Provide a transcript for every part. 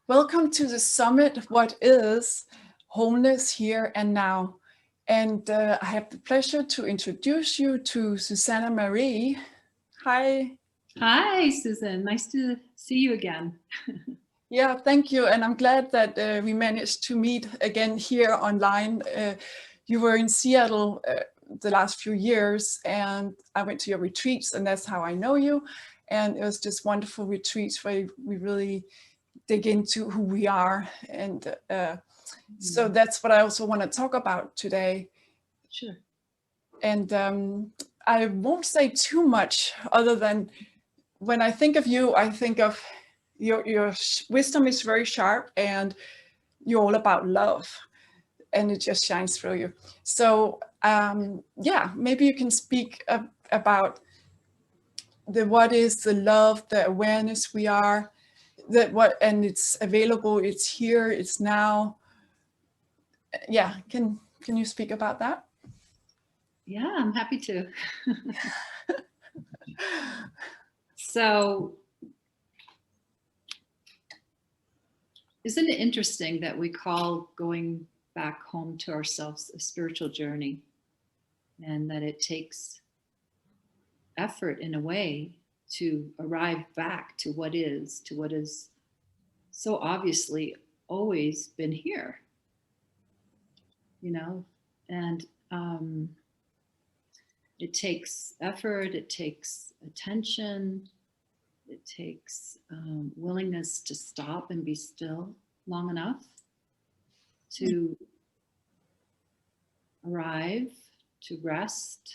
Welcome to the summit, What is Wholeness Here and Now. And I have the pleasure to introduce you to Susanne Marie. Hi. Hi, Susan. Nice to see you again. Yeah, thank you. And I'm glad that we managed to meet again here online. You were in Seattle the last few years, and I went to your retreats, and that's how I know you. And it was just wonderful retreats where we really dig into who we are. And so that's what I also want to talk about today. Sure. And I won't say too much other than when I think of you, I think of your wisdom is very sharp and you're all about love and it just shines through you. So yeah, maybe you can speak about what is the love, the awareness we are, and it's available, it's here, it's now. Yeah, can you speak about that? Yeah, I'm happy to. So, isn't it interesting that we call going back home to ourselves a spiritual journey, and that it takes effort in a way to arrive back to what is so obviously always been here, and it takes effort, it takes attention, it takes willingness to stop and be still long enough to arrive, to rest,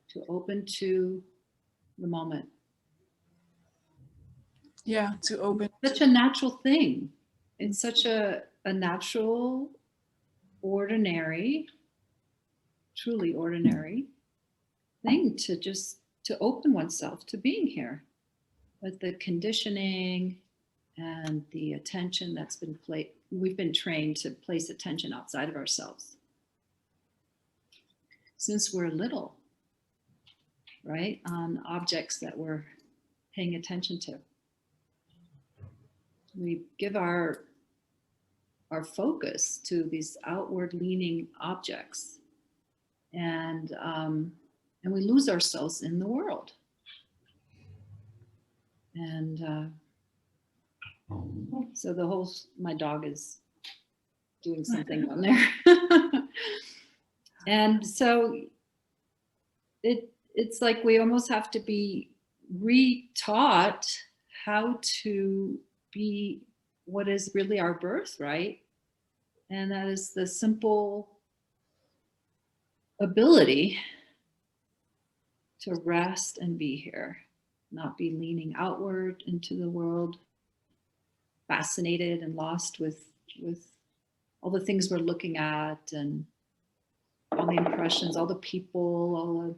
to open to the moment. Yeah, to open. Such a natural thing. It's such a natural, ordinary, truly ordinary thing to open oneself to being here. But the conditioning and the attention that's been we've been trained to place attention outside of ourselves since we're little, right? On objects that we're paying attention to. We give our focus to these outward leaning objects, and we lose ourselves in the world. And so my dog is doing something on there. And so it's like we almost have to be retaught how to be what is really our birthright. And that is the simple ability to rest and be here, not be leaning outward into the world, fascinated and lost with all the things we're looking at and all the impressions, all the people, all the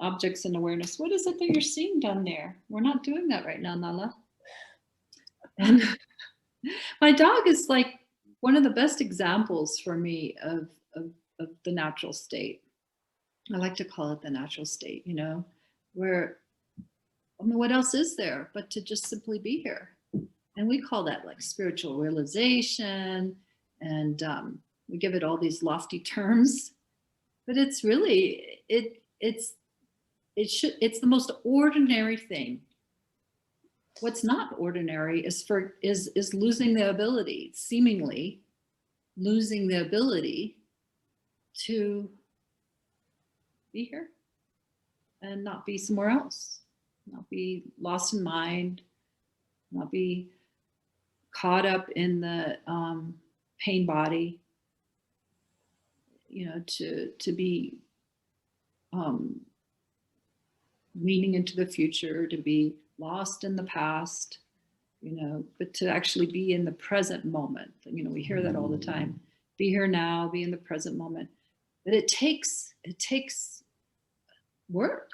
objects in awareness. What is it that you're seeing down there? We're not doing that right now, Nala. And my dog is like one of the best examples for me of the natural state. I like to call it the natural state, where, I mean, what else is there but to just simply be here? And we call that like spiritual realization, and we give it all these lofty terms, but it's really, it's the most ordinary thing. What's not ordinary is losing the ability, seemingly losing the ability to be here and not be somewhere else, not be lost in mind, not be caught up in the pain body, to be leaning into the future, to be lost in the past, but to actually be in the present moment. We hear that all the time. Be here now, be in the present moment. But it takes work,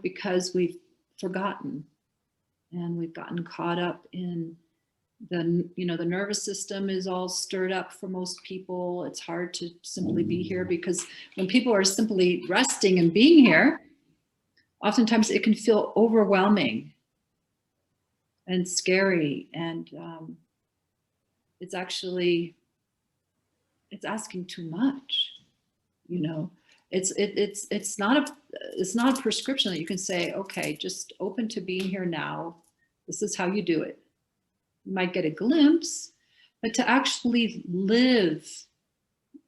because we've forgotten and we've gotten caught up in the nervous system is all stirred up for most people. It's hard to simply be here, because when people are simply resting and being here, oftentimes it can feel overwhelming. and scary, and it's asking too much, you know. It's not a prescription that you can say, okay, just open to being here now. This is how you do it. You might get a glimpse, but to actually live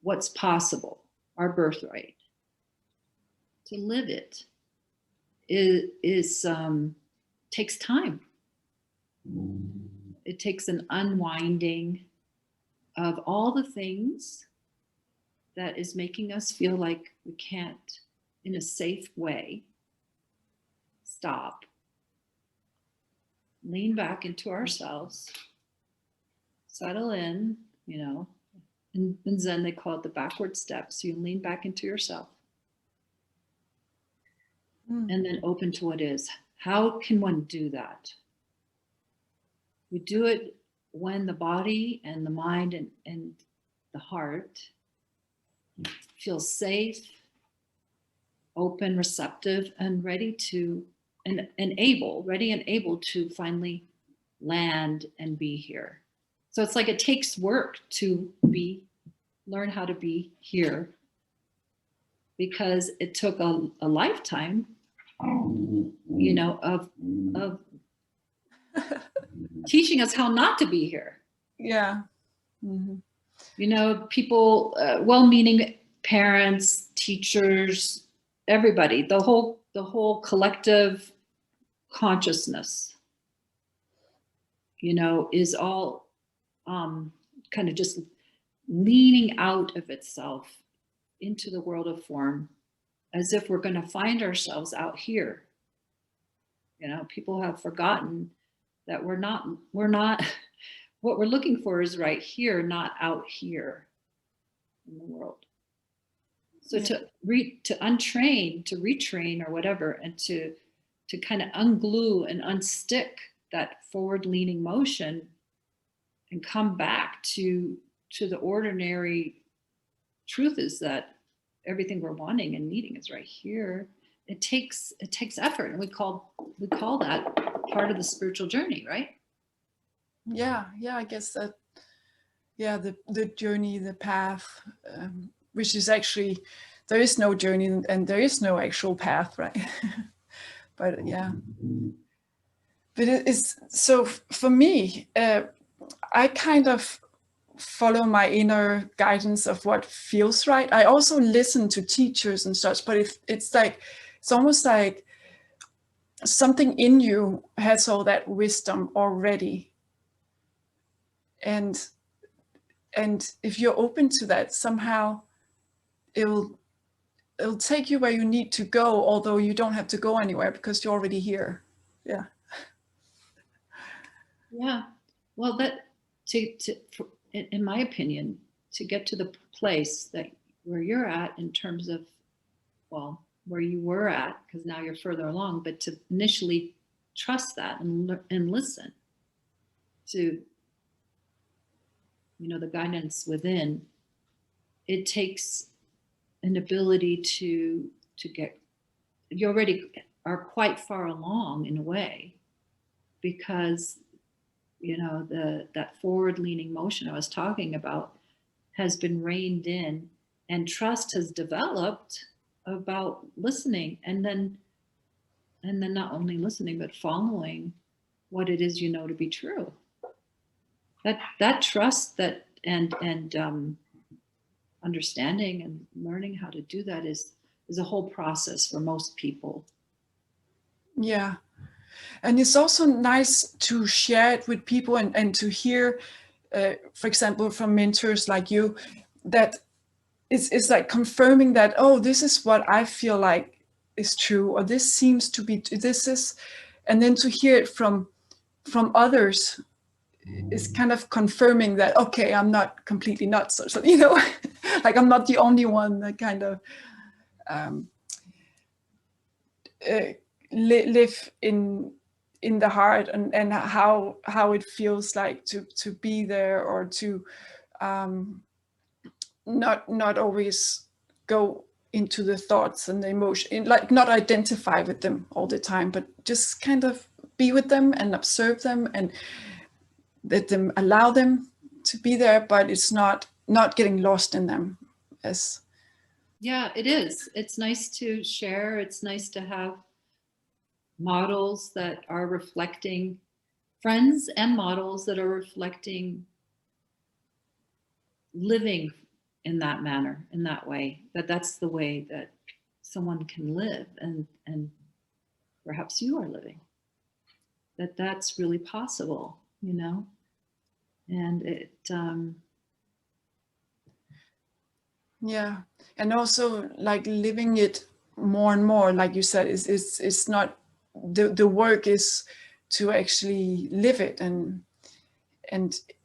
what's possible, our birthright, to live it is takes time. It takes an unwinding of all the things that is making us feel like we can't, in a safe way, stop, lean back into ourselves, settle in, you know. In Zen, they call it the backward steps. You lean back into yourself and then open to what is. How can one do that? We do it when the body and the mind and the heart feel safe, open, receptive, and ready to, and ready and able to finally land and be here. So it's like it takes work to learn how to be here, because it took a lifetime, you know, of teaching us how not to be here. Yeah. Mm-hmm. You know, people, well-meaning parents, teachers, everybody, the whole collective consciousness, you know, is all kind of just leaning out of itself into the world of form, as if we're going to find ourselves out here. You know, people have forgotten that we're not, what we're looking for is right here, not out here in the world. So yeah. to untrain, to retrain or whatever, and to kind of unglue and unstick that forward leaning motion and come back to the ordinary truth, is that everything we're wanting and needing is right here. It takes effort, and we call that part of the spiritual journey, right? Yeah, I guess that, yeah, the journey, the path, which is actually, there is no journey and there is no actual path, right? But yeah, but it is, so for me, I kind of follow my inner guidance of what feels right. I also listen to teachers and such, but it's like, it's almost like something in you has all that wisdom already. And if you're open to that, somehow it'll take you where you need to go, although you don't have to go anywhere because you're already here. Yeah. Yeah. Well, that in my opinion, to get to the place that where you're at in terms of, well, where you were at, because now you're further along, but to initially trust that and listen to, you know, the guidance within, it takes an ability to get, you already are quite far along in a way, because, you know, that forward leaning motion I was talking about has been reined in, and trust has developed about listening, and then not only listening but following what it is you know to be true. That trust, that and understanding and learning how to do that is a whole process for most people. Yeah. And it's also nice to share it with people and to hear, for example, from mentors like you, that it's like confirming that, oh, this is what I feel like is true, or this seems to be, this is, and then to hear it from others is kind of confirming that, okay, I'm not completely nuts, so you know, like I'm not the only one that kind of live in the heart and how it feels like to be there, or to not always go into the thoughts and the emotion, like not identify with them all the time, but just kind of be with them and observe them and let them, allow them to be there, but it's not getting lost in them. As Yeah, it is. It's nice to share. It's nice to have models that are reflecting, friends and models that are reflecting living in that manner, in that way, that's the way that someone can live, and perhaps you are living, that's really possible, you know. And it yeah, and also like living it more and more, like you said, it's not the work is to actually live it and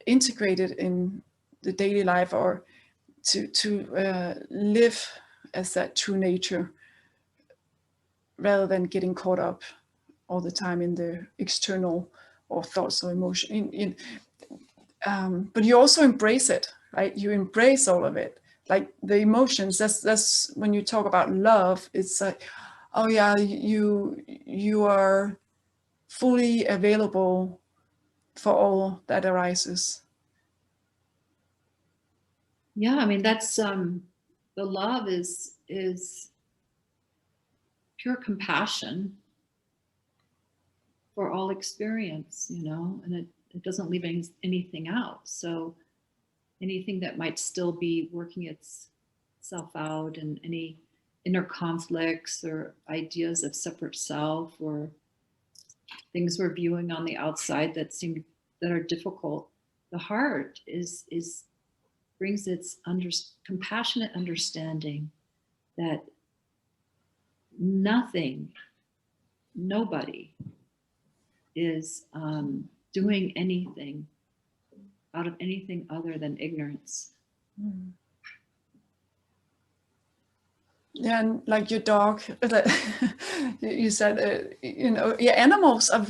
integrate it in the daily life, or to live as that true nature, rather than getting caught up all the time in the external or thoughts or emotion. But you also embrace it, right? You embrace all of it, like the emotions. That's when you talk about love. It's like, oh yeah, you are fully available for all that arises. yeah, I mean, that's the love is pure compassion for all experience, you know, and it doesn't leave anything out. So anything that might still be working itself out, and any inner conflicts or ideas of separate self, or things we're viewing on the outside that are difficult, the heart is brings its compassionate understanding that nobody is doing anything out of anything other than ignorance. Mm. Yeah, and like your dog, you said, yeah, animals are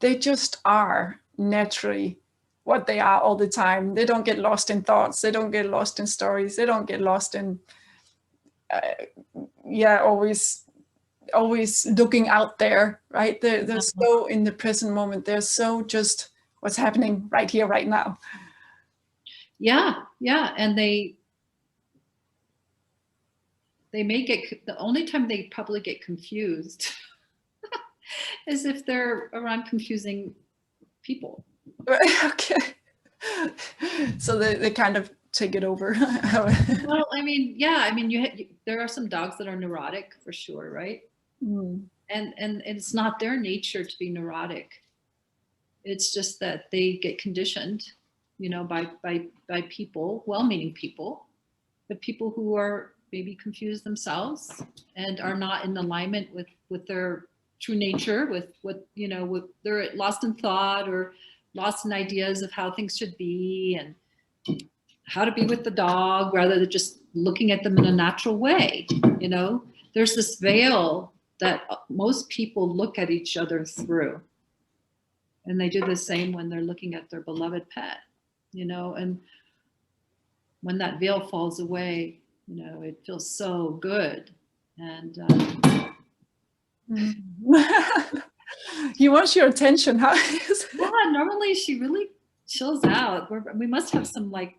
they just are naturally what they are all the time. They don't get lost in thoughts. They don't get lost in stories. They don't get lost in, always looking out there, right? They're so in the present moment. They're so just what's happening right here, right now. Yeah, and they may get, the only time they probably get confused is if they're around confusing people. Okay. So they kind of take it over. Well, I mean, there are some dogs that are neurotic for sure, right? Mm. And it's not their nature to be neurotic. It's just that they get conditioned, you know, by people, well-meaning people, but people who are maybe confused themselves and are not in alignment with their true nature, with what, you know, with they're lost in thought or lost in ideas of how things should be and how to be with the dog, rather than just looking at them in a natural way. You know, there's this veil that most people look at each other through, and they do the same when they're looking at their beloved pet, you know. And when that veil falls away, you know, it feels so good. And He wants your attention, huh? yeah, normally she really chills out. We must have some like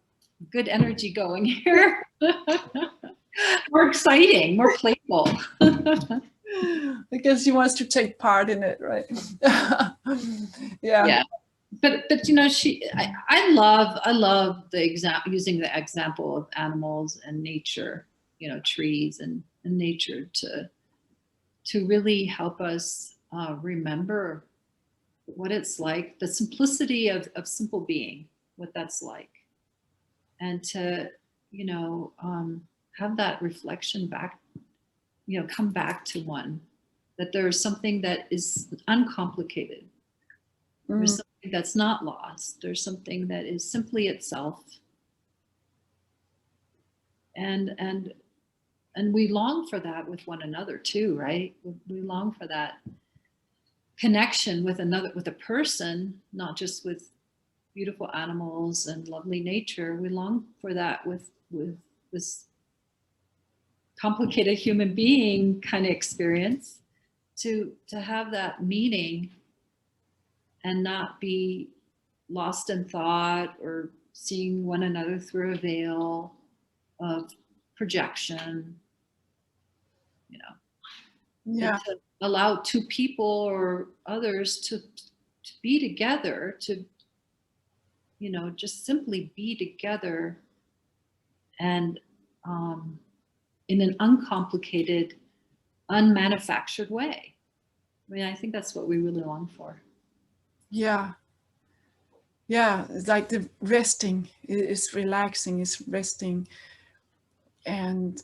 good energy going here. More exciting, more playful. I guess he wants to take part in it, right? Yeah. But you know, I love using the example of animals and nature, you know, trees and nature to really help us remember what it's like, the simplicity of simple being, what that's like, and to, you know, have that reflection back, you know, come back to one, that there's something that is uncomplicated. There's something that's not lost. There's something that is simply itself. And we long for that with one another too, right? We long for that connection with a person, not just with beautiful animals and lovely nature. We long for that with this complicated human being kind of experience, to have that meaning and not be lost in thought or seeing one another through a veil of projection, you know, Yeah. and to allow two people or others to be together, to, you know, just simply be together, and in an uncomplicated, unmanufactured way. I mean, I think that's what we really long for. Yeah. Yeah. It's like the resting is relaxing, is resting. And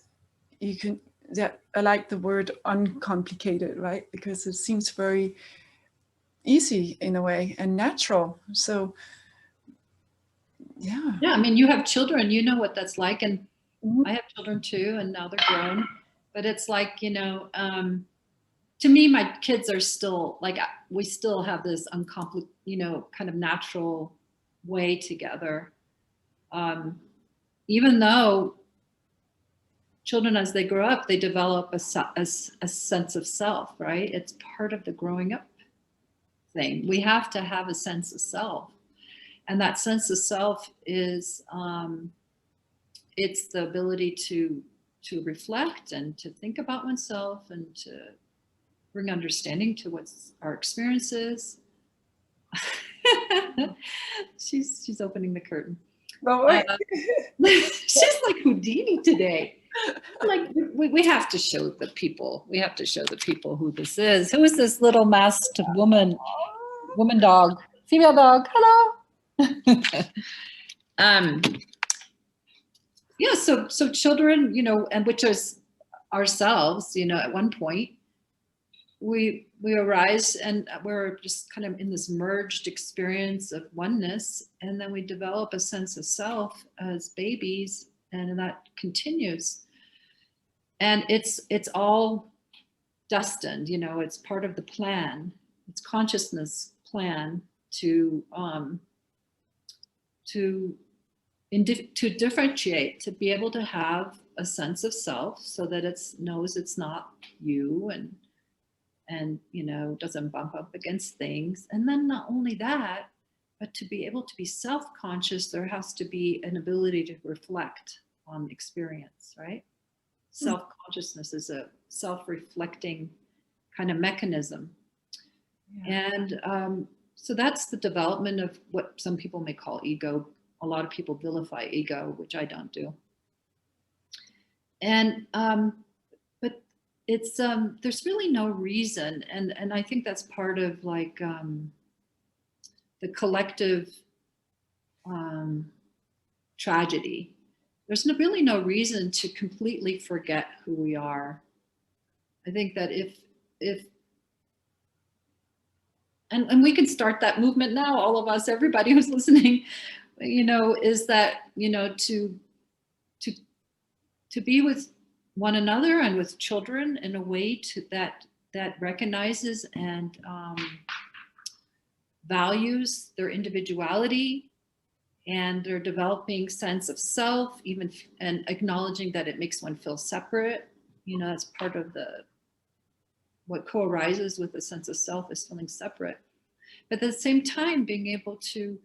you can, that I like the word uncomplicated, right? Because it seems very easy in a way and natural. So yeah. Yeah, I mean, you have children, you know what that's like, and Mhm. I have children too, and now they're grown. But it's like, you know, to me, my kids are still like, we still have this you know, kind of natural way together. Even though children, as they grow up, they develop a sense of self, right? It's part of the growing up thing. We have to have a sense of self. And that sense of self is, it's the ability to reflect and to think about oneself and to bring understanding to what's our experiences. she's opening the curtain. No, wait. She's like Houdini today. Like, we have to show the people. We have to show the people who this is. Who is this little masked woman dog, female dog? Hello. Yeah. So children, you know, and which is ourselves, you know, at one point we arise and we're just kind of in this merged experience of oneness, and then we develop a sense of self as babies, and that continues. And it's all destined, you know, it's part of the plan. It's consciousness plan to differentiate, to be able to have a sense of self, so that it knows it's not you, and you know, doesn't bump up against things. And then not only that, but to be able to be self-conscious, there has to be an ability to reflect on experience, right? Self-consciousness is a self-reflecting kind of mechanism. Yeah. And so that's the development of what some people may call ego. A lot of people vilify ego, which I don't do. And but it's there's really no reason, and I think that's part of like the collective tragedy. There's really no reason to completely forget who we are. I think that if and we can start that movement now, all of us, everybody who's listening, you know, is that, you know, to be with one another and with children in a way that recognizes and values their individuality and their developing sense of self, even, and acknowledging that it makes one feel separate. You know, that's part of what co-arises with the sense of self, is feeling separate. But at the same time, being able to,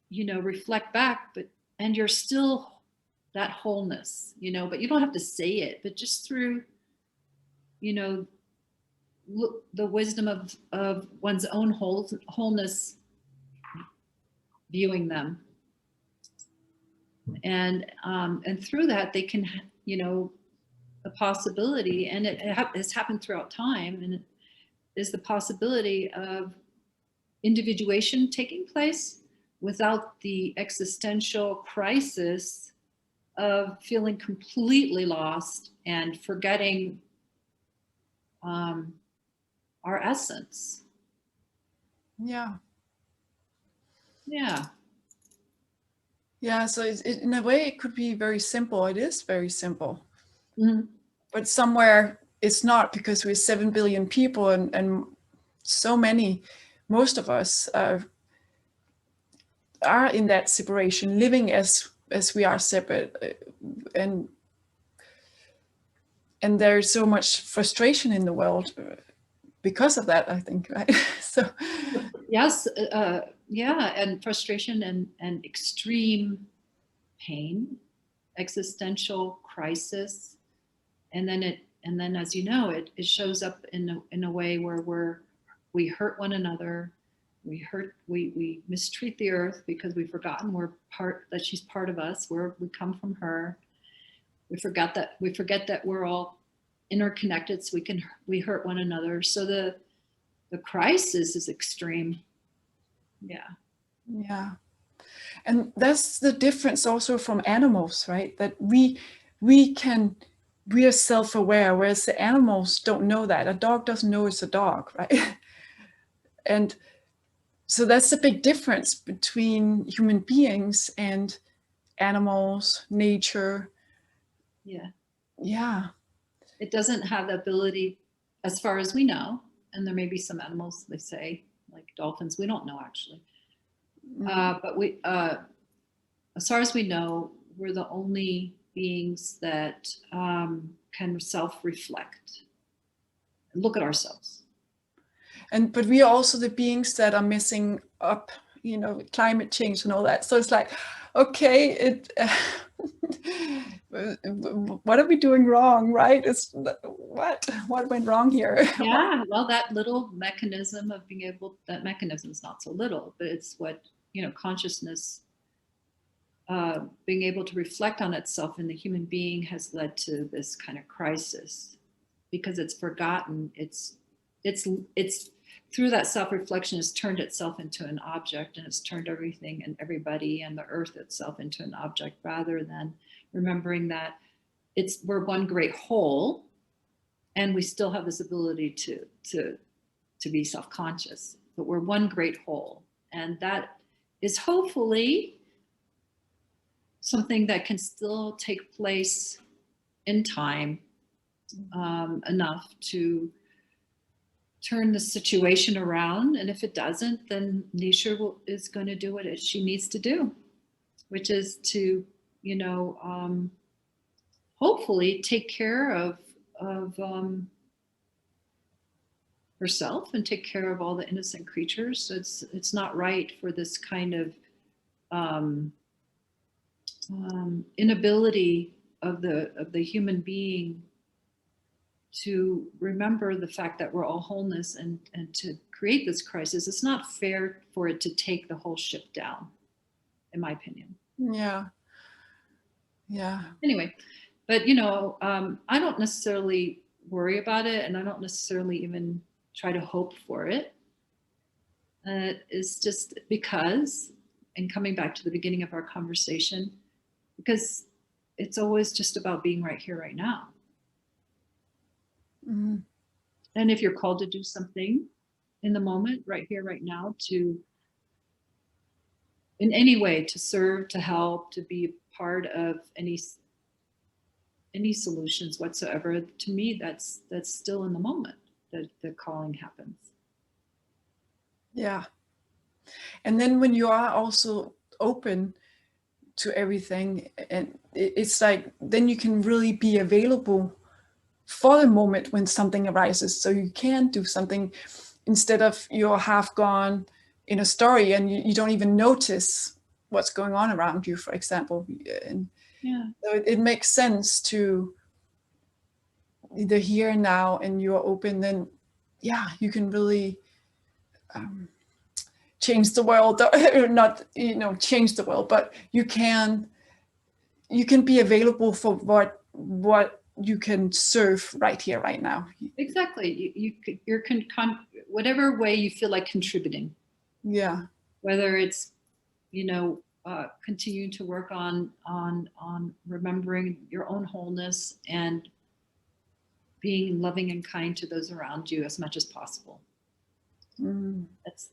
you know, reflect back, and you're still that wholeness, you know, but you don't have to say it, but just through, you know, the wisdom of one's own wholeness, viewing them. And through that, they can, you know, a possibility, and it has happened throughout time, and it is the possibility of individuation taking place without the existential crisis of feeling completely lost and forgetting our essence. Yeah. Yeah. Yeah. So in a way, it could be very simple. It is very simple. Mm-hmm. But somewhere it's not, because we're 7 billion people, and so many, most of us are in that separation, living as we are separate, and there's so much frustration in the world because of that, I think, right? So Yes, yeah, and frustration and extreme pain, existential crisis, and then as you know, it shows up in a way where we hurt one another, we mistreat the earth because we've forgotten that she's part of us, we come from her. We forget that we're all interconnected, so we hurt one another. So the crisis is extreme. Yeah. Yeah. And that's the difference also from animals, right? That we are self-aware, whereas the animals don't know that. A dog doesn't know it's a dog, right? And so that's the big difference between human beings and animals, nature. Yeah. Yeah. It doesn't have the ability, as far as we know, and there may be some animals, they say, like dolphins, we don't know actually. But as far as we know, we're the only beings that can self-reflect and look at ourselves. But we are also the beings that are messing up, climate change and all that. So it's like, okay, what are we doing wrong, right? What went wrong here? Yeah, well, that little mechanism of that mechanism is not so little, but it's what, consciousness, being able to reflect on itself in the human being has led to this kind of crisis, because it's forgotten. It's through that self-reflection has turned itself into an object, and it's turned everything and everybody and the earth itself into an object, rather than remembering that we're one great whole, and we still have this ability to be self-conscious, but we're one great whole. And that is hopefully something that can still take place in time, enough to turn the situation around. And if it doesn't, then nature is going to do what she needs to do, which is to, hopefully take care of herself and take care of all the innocent creatures. So it's not right for this kind of inability of the human being to remember the fact that we're all wholeness, and to create this crisis. It's not fair for it to take the whole ship down, in my opinion. Yeah. Anyway, but I don't necessarily worry about it, and I don't necessarily even try to hope for it. It's just because, and coming back to the beginning of our conversation, because it's always just about being right here, right now. Mm-hmm. And if you're called to do something in the moment, right here, right now, in any way, to serve, to help, to be a part of any solutions whatsoever, to me, that's still in the moment that the calling happens. Yeah. And then when you are also open to everything, and it's like, then you can really be available for the moment when something arises. So you can do something instead of you're half gone in a story and you don't even notice what's going on around you, for example. And yeah. So it makes sense to either here and now, and you're open, then yeah, you can really change the world. Not change the world, but you can be available for what you can serve right here, right now. Exactly. You're whatever way you feel like contributing. Yeah. Whether it's continue to work on remembering your own wholeness and being loving and kind to those around you as much as possible.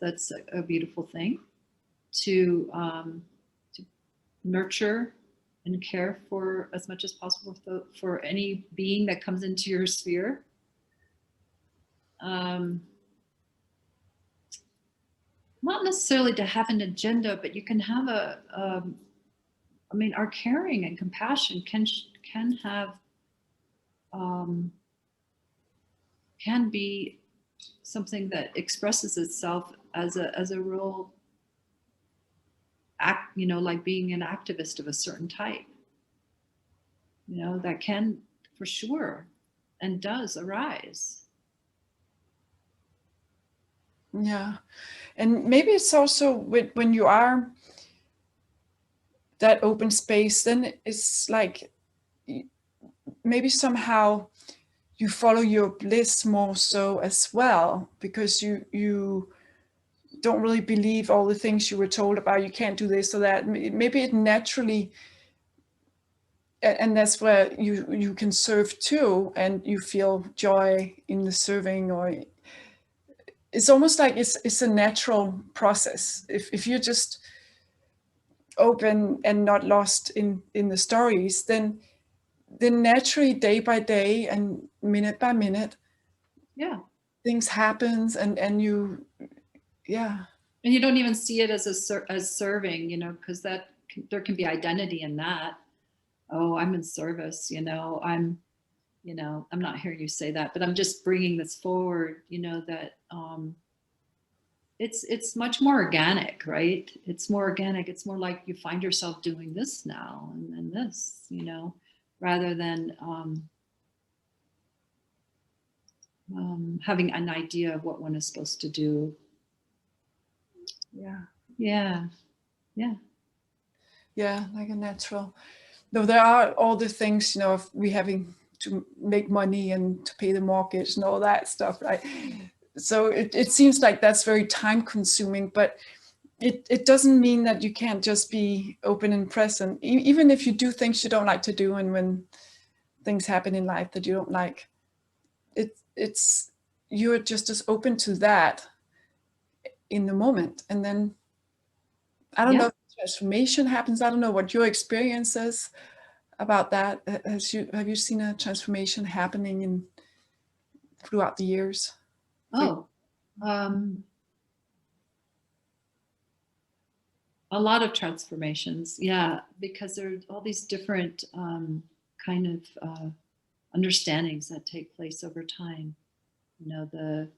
That's a beautiful thing, to nurture and care for as much as possible for any being that comes into your sphere. Not necessarily to have an agenda, but you can have our caring and compassion can have can be something that expresses itself as a real act, you know, like being an activist of a certain type, you know, that can for sure and does arise. Yeah. And maybe it's also when you are that open space, then it's like maybe somehow you follow your bliss more so as well, because you don't really believe all the things you were told about, you can't do this or that. Maybe it naturally, and that's where you can serve too, and you feel joy in the serving, or it's almost like it's a natural process. If you're just open and not lost in the stories, then naturally, day by day and minute by minute, Yeah. things happens, and you, yeah. And you don't even see it as as serving, you know, because there can be identity in that. Oh, I'm in service, you know, I'm not hearing you say that, but I'm just bringing this forward, you know, that it's much more organic, right? It's more organic. It's more like you find yourself doing this now and this, you know, rather than having an idea of what one is supposed to do. Yeah. Yeah. Yeah. Yeah, like a natural. Though there are all the things, you know, of we having to make money and to pay the mortgage and all that stuff, right? So it seems like that's very time consuming, but it doesn't mean that you can't just be open and present, even if you do things you don't like to do, and when things happen in life that you don't like, it's you're just as open to that in the moment, and then I don't Yeah. know if transformation happens. I don't know what your experience is about that. Have you seen a transformation happening throughout the years? Oh, a lot of transformations. Yeah, because there are all these different kind of understandings that take place over time. You know, the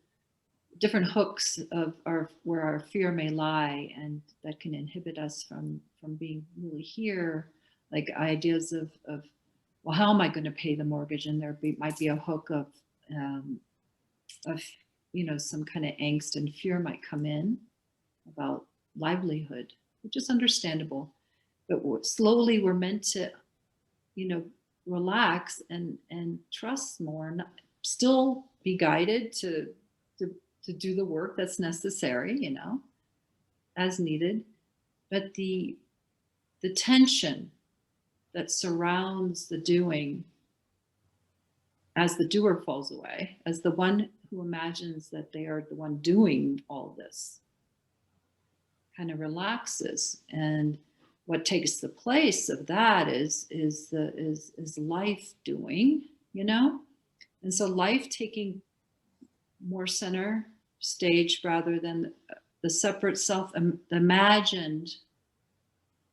different hooks of our where our fear may lie, and that can inhibit us from being really here. Like ideas of well, how am I going to pay the mortgage? And might be a hook um, of you know, some kind of angst and fear might come in about livelihood, which is understandable. But slowly we're meant to, you know, relax and trust more, and still be guided to do the work that's necessary, you know, as needed. But the tension that surrounds the doing, as the doer falls away, as the one who imagines that they are the one doing all this, kind of relaxes, and what takes the place of that is life doing, you know. And so life taking more center stage rather than the separate self, the imagined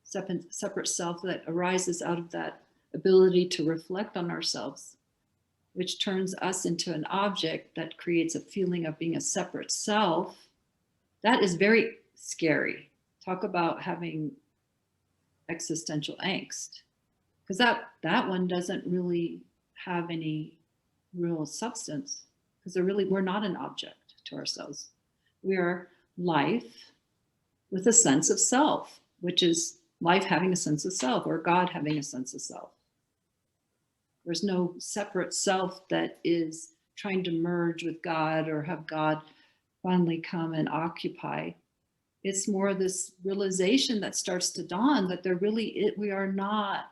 separate self that arises out of that ability to reflect on ourselves, which turns us into an object that creates a feeling of being a separate self. That is very scary. Talk about having existential angst, because that one doesn't really have any real substance, because we're not an object to ourselves. We are life with a sense of self, which is life having a sense of self, or God having a sense of self. There's no separate self that is trying to merge with God or have God finally come and occupy. It's more this realization that starts to dawn that we are not,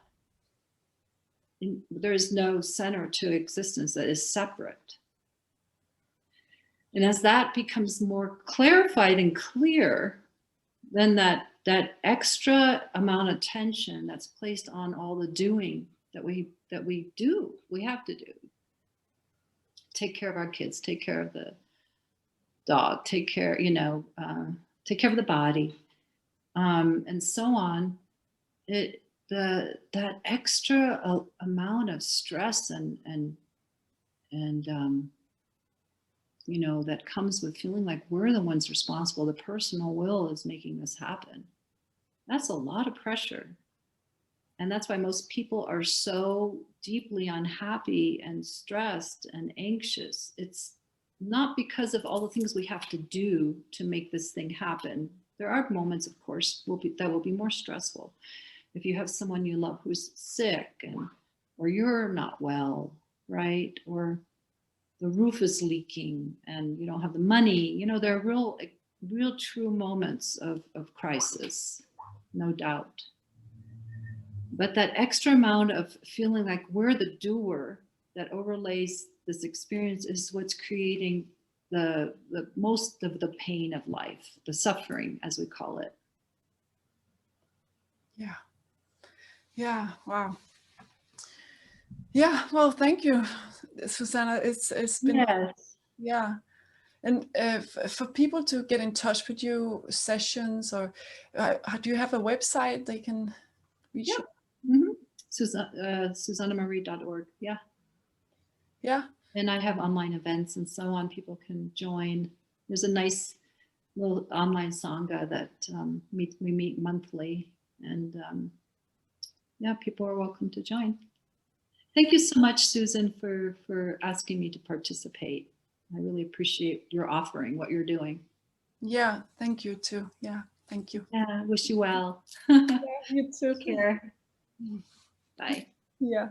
there is no center to existence that is separate. And as that becomes more clarified and clear, then that extra amount of tension that's placed on all the doing that we do, we have to do. Take care of our kids, take care of the dog, take care of the body, and so on. That extra amount of stress and that comes with feeling like we're the ones responsible. The personal will is making this happen. That's a lot of pressure. And that's why most people are so deeply unhappy and stressed and anxious. It's not because of all the things we have to do to make this thing happen. There are moments, of course, that will be more stressful. If you have someone you love who's sick, or you're not well, right? Or the roof is leaking and you don't have the money. There are real true moments of crisis, no doubt. But that extra amount of feeling like we're the doer that overlays this experience is what's creating the most of the pain of life, the suffering, as we call it. Yeah. Yeah. Wow. Yeah. Well, thank you, Susanna. It's been, Yes. yeah. And for people to get in touch with you, sessions, or do you have a website they can reach you? Mm-hmm. SusanneMarie.org. Yeah. Yeah. And I have online events and so on. People can join. There's a nice little online sangha that we meet monthly. And yeah, people are welcome to join. Thank you so much, Susan, for asking me to participate. I really appreciate your offering, what you're doing. Yeah. Thank you too. Yeah. Thank you. Yeah, wish you well. Yeah, you too. Take care. Bye. Yeah.